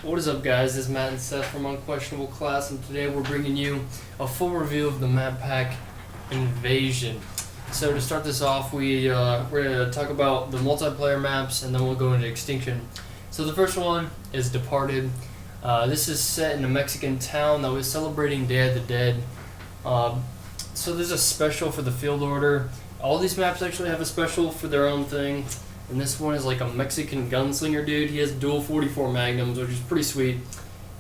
What is up, guys? This is Matt and Seth from Unquestionable Class, and today we're bringing you a full review of the map pack Invasion. So to start this off, we're going to talk about the multiplayer maps, and then we'll go into Extinction. So the first one is Departed. This is set in a Mexican town that was celebrating Day of the Dead. So there's a special for the field order. All these maps actually have a special for their own thing. And this one is like a Mexican gunslinger dude. He has dual 44 magnums, which is pretty sweet.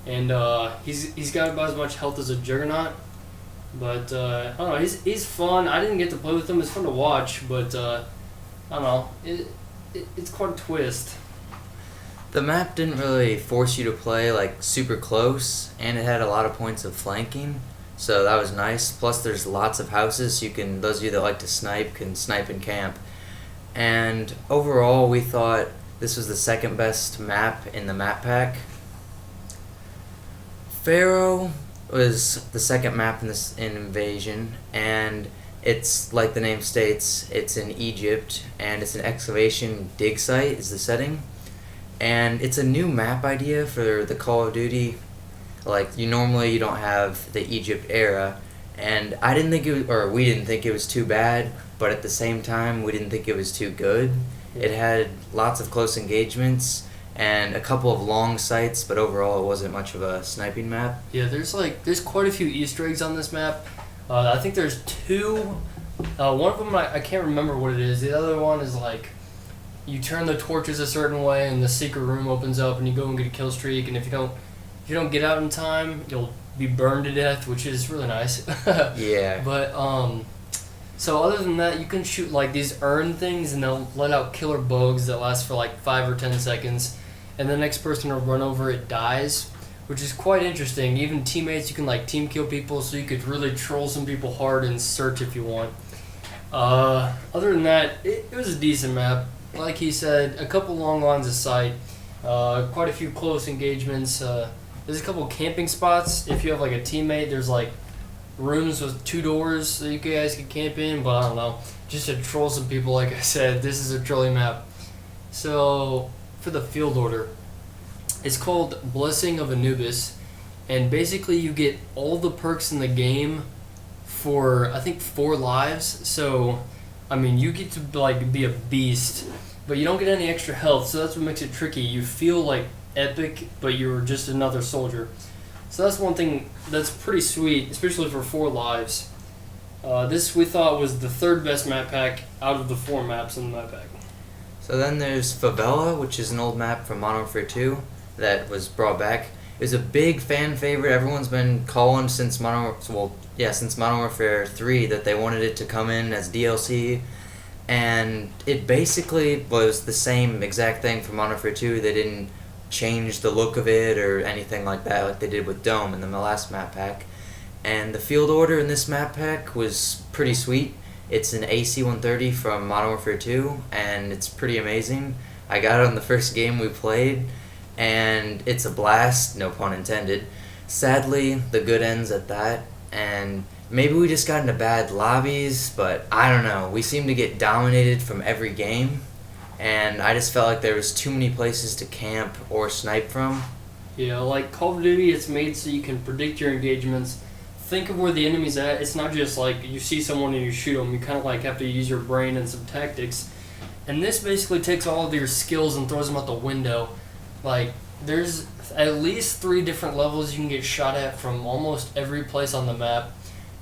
And he's got about as much health as a Juggernaut. But I don't know, he's fun. I didn't get to play with him. It's fun to watch, but I don't know. It's quite a twist. The map didn't really force you to play like super close, and it had a lot of points of flanking, so that was nice. Plus, there's lots of houses, so you can, those of you that like to snipe can snipe and camp. And overall, we thought this was the second best map in the map pack. Pharaoh was the second map in Invasion, and it's like the name states, it's in Egypt, and it's an excavation dig site is the setting. And it's a new map idea for the Call of Duty. Like, you don't have the Egypt era, and I didn't think we didn't think it was too bad, but at the same time, we didn't think it was too good. It had lots of close engagements and a couple of long sights, but overall, it wasn't much of a sniping map. Yeah, there's quite a few Easter eggs on this map. I think there's two. One of them I can't remember what it is. The other one is like, you turn the torches a certain way and the secret room opens up and you go and get a kill streak, and if you don't get out in time, you'll be burned to death, which is really nice. Yeah. But so other than that, you can shoot like these urn things and they'll let out killer bugs that last for like 5 or 10 seconds, and the next person to run over it dies, which is quite interesting. Even teammates, you can like team kill people, so you could really troll some people hard and search if you want. Other than that, it was a decent map. Like he said, a couple long lines of sight, quite a few close engagements. There's a couple camping spots. If you have like a teammate, there's like rooms with 2 doors that you guys can camp in, but I don't know. Just to troll some people, like I said, this is a trolling map. So, for the field order, it's called Blessing of Anubis, and basically you get all the perks in the game for, I think, 4 lives. So, I mean, you get to like be a beast, but you don't get any extra health, so that's what makes it tricky. You feel like epic, but you're just another soldier. So that's one thing that's pretty sweet, especially for 4 lives. This we thought was the 3rd best map pack out of the 4 maps in the map pack. So then there's Fabella, which is an old map from Modern Warfare 2 that was brought back. It was a big fan favorite. Everyone's been calling since Modern Warfare 3 that they wanted it to come in as DLC. And it basically was the same exact thing from Modern Warfare 2. They didn't change the look of it or anything like that like they did with Dome in the last map pack. And the field order in this map pack was pretty sweet. It's an AC-130 from Modern Warfare 2, and it's pretty amazing. I got it on the first game we played, and it's a blast, no pun intended. Sadly, the good ends at that, and maybe we just got into bad lobbies, but I don't know. We seem to get dominated from every game, and I just felt like there was too many places to camp or snipe from. Yeah, like Call of Duty, it's made so you can predict your engagements. Think of where the enemy's at. It's not just like you see someone and you shoot them. You kind of like have to use your brain and some tactics. And this basically takes all of your skills and throws them out the window. Like, there's at least 3 different levels you can get shot at from almost every place on the map.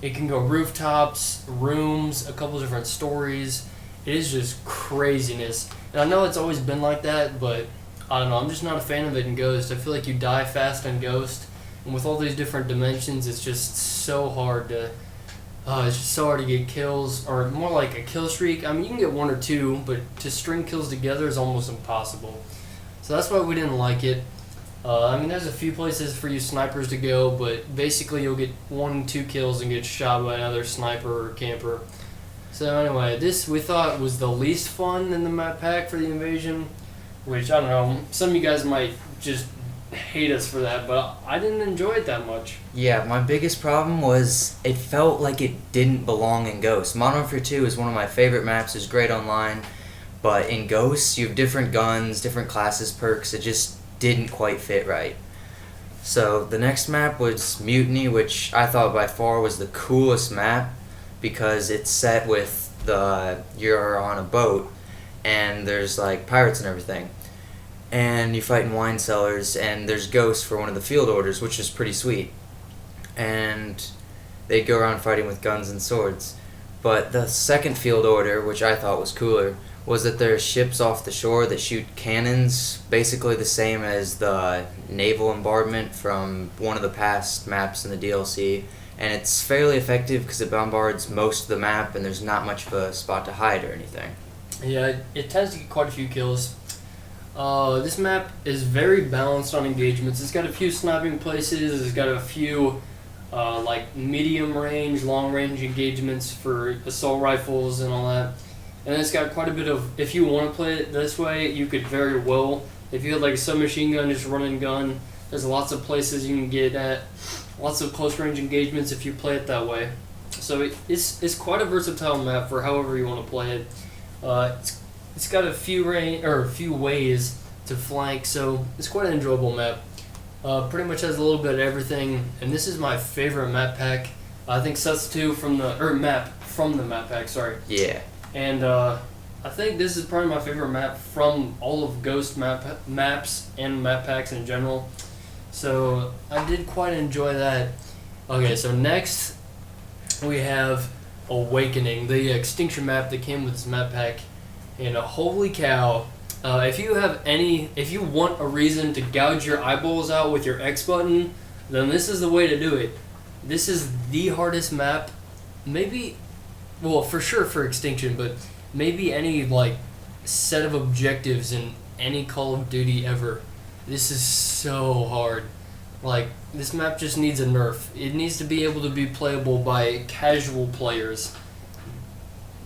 It can go rooftops, rooms, a couple different stories. It is just craziness. And I know it's always been like that, but I don't know. I'm just not a fan of it in Ghost. I feel like you die fast in Ghost. And with all these different dimensions, it's just so hard to get kills, or more like a kill streak. I mean, you can get 1 or 2, but to string kills together is almost impossible. So that's why we didn't like it. I mean, there's a few places for you snipers to go, but basically you'll get 1, 2 kills and get shot by another sniper or camper. So anyway, this we thought was the least fun in the map pack for the Invasion, which, I don't know, some of you guys might just hate us for that, but I didn't enjoy it that much. Yeah, my biggest problem was it felt like it didn't belong in Ghost. Modern Warfare 2 is one of my favorite maps, it's great online, but in Ghost you have different guns, different classes, perks, it just didn't quite fit right. So the next map was Mutiny, which I thought by far was the coolest map because it's set with you're on a boat and there's like pirates and everything. And you fight in wine cellars and there's ghosts for one of the field orders, which is pretty sweet. And they go around fighting with guns and swords. But the second field order, which I thought was cooler, was that there's ships off the shore that shoot cannons, basically the same as the naval bombardment from one of the past maps in the DLC. And it's fairly effective because it bombards most of the map and there's not much of a spot to hide or anything. Yeah, it tends to get quite a few kills. This map is very balanced on engagements. It's got a few sniping places, it's got a few like medium range, long range engagements for assault rifles and all that. And it's got quite a bit of, if you want to play it this way, you could very well. If you had like a submachine gun, just run and gun, there's lots of places you can get at, lots of close range engagements if you play it that way. So it's quite a versatile map for however you want to play it. It's got a few ways to flank, so it's quite an enjoyable map. Pretty much has a little bit of everything, and this is my favorite map pack. I think sets 2 from the map pack. Sorry. Yeah. And I think this is probably my favorite map from all of Ghost maps and map packs in general. So I did quite enjoy that. Okay, so next we have Awakening, the extinction map that came with this map pack. And holy cow, if you want a reason to gouge your eyeballs out with your X button, then this is the way to do it. This is the hardest map, maybe, well, for sure for extinction, but maybe any like set of objectives in any Call of Duty ever. This is so hard. Like, this map just needs a nerf. It needs to be able to be playable by casual players.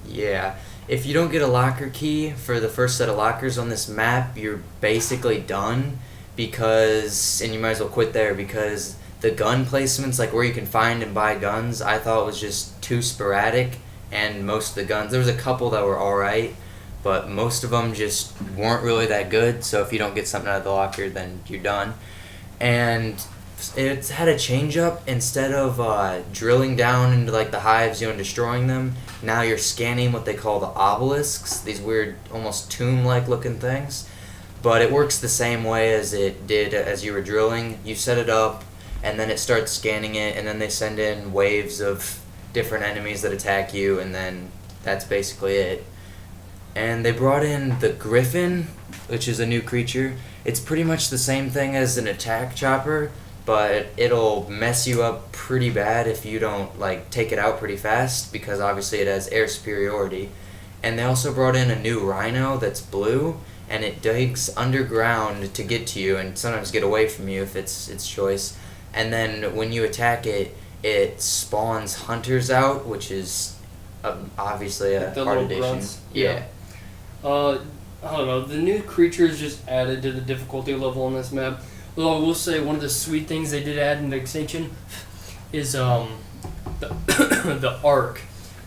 Yeah. If you don't get a locker key for the first set of lockers on this map, you're basically done and you might as well quit there because the gun placements, like where you can find and buy guns, I thought was just too sporadic, and most of the guns, there was a couple that were alright, but most of them just weren't really that good, so if you don't get something out of the locker, then you're done. And it's had a change up. Instead of drilling down into like the hives, and destroying them, now you're scanning what they call the obelisks, these weird, almost tomb-like looking things. But it works the same way as it did as you were drilling. You set it up, and then it starts scanning it, and then they send in waves of different enemies that attack you, and then that's basically it. And they brought in the Griffin, which is a new creature. It's pretty much the same thing as an attack chopper, but it'll mess you up pretty bad if you don't like take it out pretty fast, because obviously it has air superiority. And they also brought in a new Rhino that's blue, and it digs underground to get to you and sometimes get away from you if it's its choice. And then when you attack it, it spawns hunters out, which is obviously a the hard little addition. grunts. Yeah. I don't know, the new creatures just added to the difficulty level on this map. Although I will say one of the sweet things they did add in the extinction is the the arc.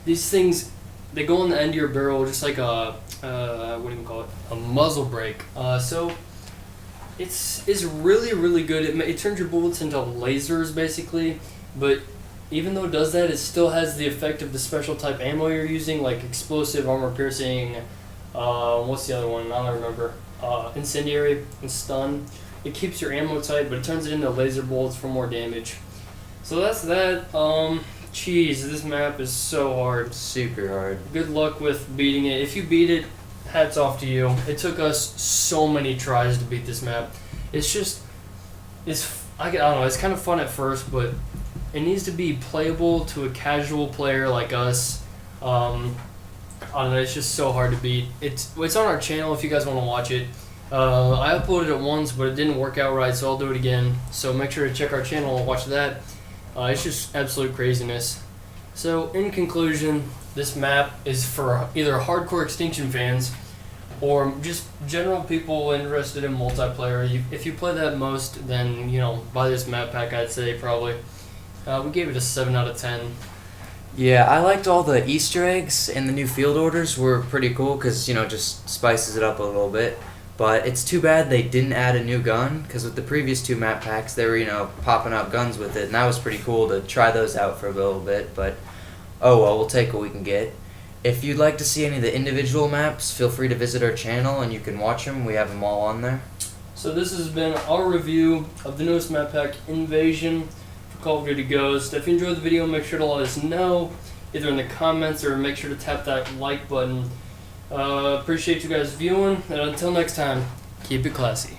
These things, they go on the end of your barrel just like a what do you call it? A muzzle brake. So it's really, really good. It turns your bullets into lasers basically, but even though it does that, it still has the effect of the special type ammo you're using, like explosive, armor piercing, what's the other one? I don't remember. Incendiary and stun. It keeps your ammo tight, but it turns it into laser bullets for more damage. So that's that. Jeez, this map is so hard. Super hard. Good luck with beating it. If you beat it, hats off to you. It took us so many tries to beat this map. I don't know, it's kind of fun at first, but it needs to be playable to a casual player like us. I don't know, it's just so hard to beat. It's on our channel if you guys want to watch it. I uploaded it once, but it didn't work out right, so I'll do it again. So make sure to check our channel and watch that. It's just absolute craziness. So in conclusion, this map is for either hardcore Extinction fans or just general people interested in multiplayer. If you play that most, then buy this map pack. I'd say probably. We gave it a 7 out of 10. Yeah, I liked all the Easter eggs and the new field orders were pretty cool because just spices it up a little bit. But it's too bad they didn't add a new gun, because with the previous 2 map packs, they were, popping out guns with it, and that was pretty cool to try those out for a little bit, but oh well, we'll take what we can get. If you'd like to see any of the individual maps, feel free to visit our channel, and you can watch them. We have them all on there. So this has been our review of the newest map pack, Invasion, for Call of Duty Ghost. If you enjoyed the video, make sure to let us know, either in the comments or make sure to tap that like button. Appreciate you guys viewing, and until next time, keep it classy.